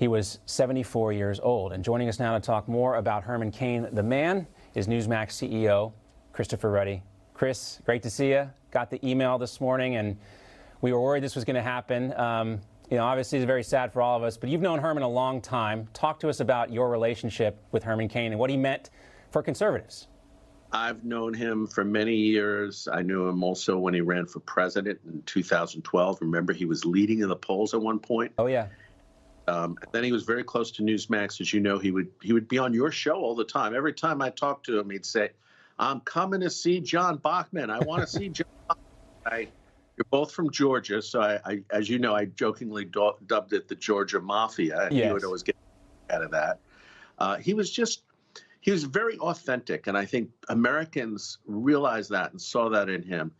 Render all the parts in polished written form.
He was 74 years old. And joining us now to talk more about Herman Cain, the man, is Newsmax CEO Chris Ruddy. Chris, great to see you. Got the email this morning, and we were worried this was going to happen. Obviously it's very sad for all of us, but you've known Herman a long time. Talk to us about your relationship with Herman Cain and what he meant for conservatives. I've known him for many years. I knew him also when he ran for president in 2012. Remember, he was leading in the polls at one point. Oh, yeah. Then he was very close to Newsmax. As you know, he would be on your show all the time. Every time I talked to him, he'd say, "I'm coming to see John Bachman. I want to see John Bachman." You're both from Georgia, so I, as you know, I jokingly dubbed it the Georgia Mafia, and yes. He would always get out of that. He was very authentic, and I think Americans realized that and saw that in him.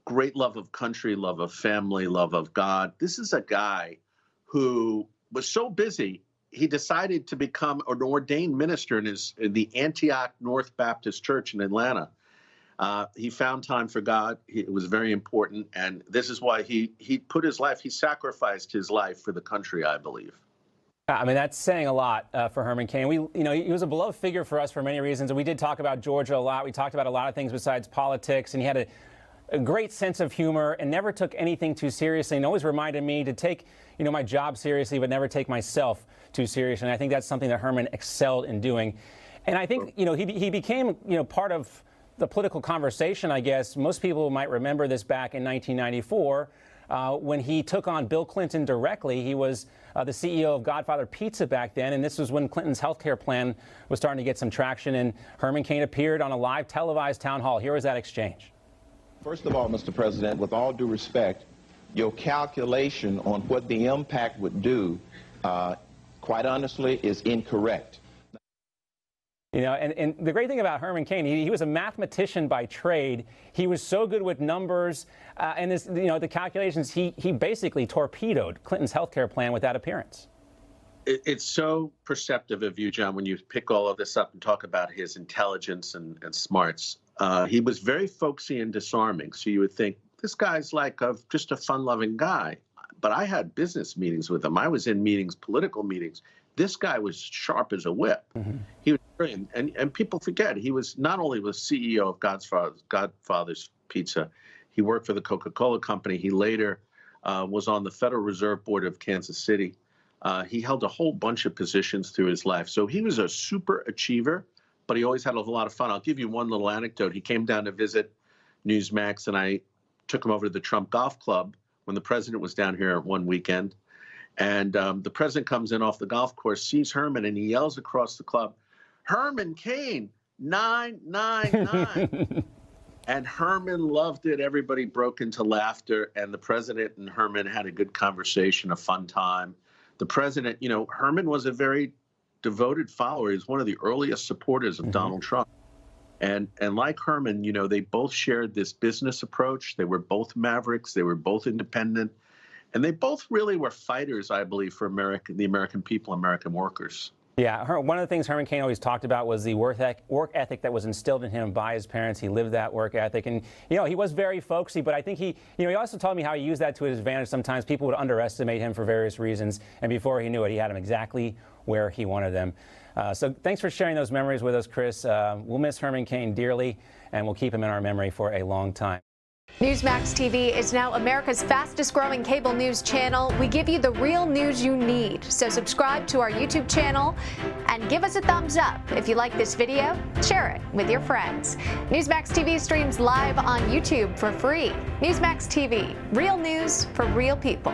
Great love of country, love of family, love of God. This is a guy who was so busy, he decided to become an ordained minister in the Antioch North Baptist Church in Atlanta. He found time for God. It was very important, and this is why he sacrificed his life for the country, I believe. I mean, that's saying a lot for Herman Cain. He was a beloved figure for us for many reasons, and we did talk about Georgia a lot. We talked about a lot of things besides politics, and he had a great sense of humor and never took anything too seriously, and always reminded me to take, my job seriously, but never take myself too seriously. And I think that's something that Herman excelled in doing. And I think, he became, part of the political conversation, I guess. Most people might remember this back in 1994 when he took on Bill Clinton directly. He was the CEO of Godfather Pizza back then, and this was when Clinton's health care plan was starting to get some traction, and Herman Cain appeared on a live televised town hall. Here was that exchange. First of all, Mr. President, with all due respect, your calculation on what the impact would do, quite honestly, is incorrect. And the great thing about Herman Cain, he was a mathematician by trade. He was so good with numbers, and the calculations, he basically torpedoed Clinton's health care plan with that appearance. It's so perceptive of you, John, when you pick all of this up and talk about his intelligence and smarts. He was very folksy and disarming, so you would think, this guy's like just a fun-loving guy. But I had business meetings with him. I was in meetings, political meetings. This guy was sharp as a whip. Mm-hmm. He was brilliant. And people forget, he was not only the CEO of Godfather's Pizza, he worked for the Coca-Cola Company. He later was on the Federal Reserve Board of Kansas City. He held a whole bunch of positions through his life. So he was a super achiever, but he always had a lot of fun. I'll give you one little anecdote. He came down to visit Newsmax, and I took him over to the Trump Golf Club when the president was down here one weekend. And the president comes in off the golf course, sees Herman, and he yells across the club, "Herman Cain, 999." And Herman loved it. Everybody broke into laughter, and the president and Herman had a good conversation, a fun time. The president, Herman was a very devoted follower. He was one of the earliest supporters of Donald Trump. And like Herman, they both shared this business approach. They were both mavericks. They were both independent. And they both really were fighters, I believe, for the American people, American workers. Yeah, one of the things Herman Cain always talked about was the work ethic that was instilled in him by his parents. He lived that work ethic, and he was very folksy. But I think he also told me how he used that to his advantage. Sometimes people would underestimate him for various reasons, and before he knew it, he had them exactly where he wanted them. So thanks for sharing those memories with us, Chris. We'll miss Herman Cain dearly, and we'll keep him in our memory for a long time. Newsmax TV is now America's fastest growing cable news channel. We give you the real news you need. So subscribe to our YouTube channel and give us a thumbs up. If you like this video, share it with your friends. Newsmax TV streams live on YouTube for free. Newsmax TV, real news for real people.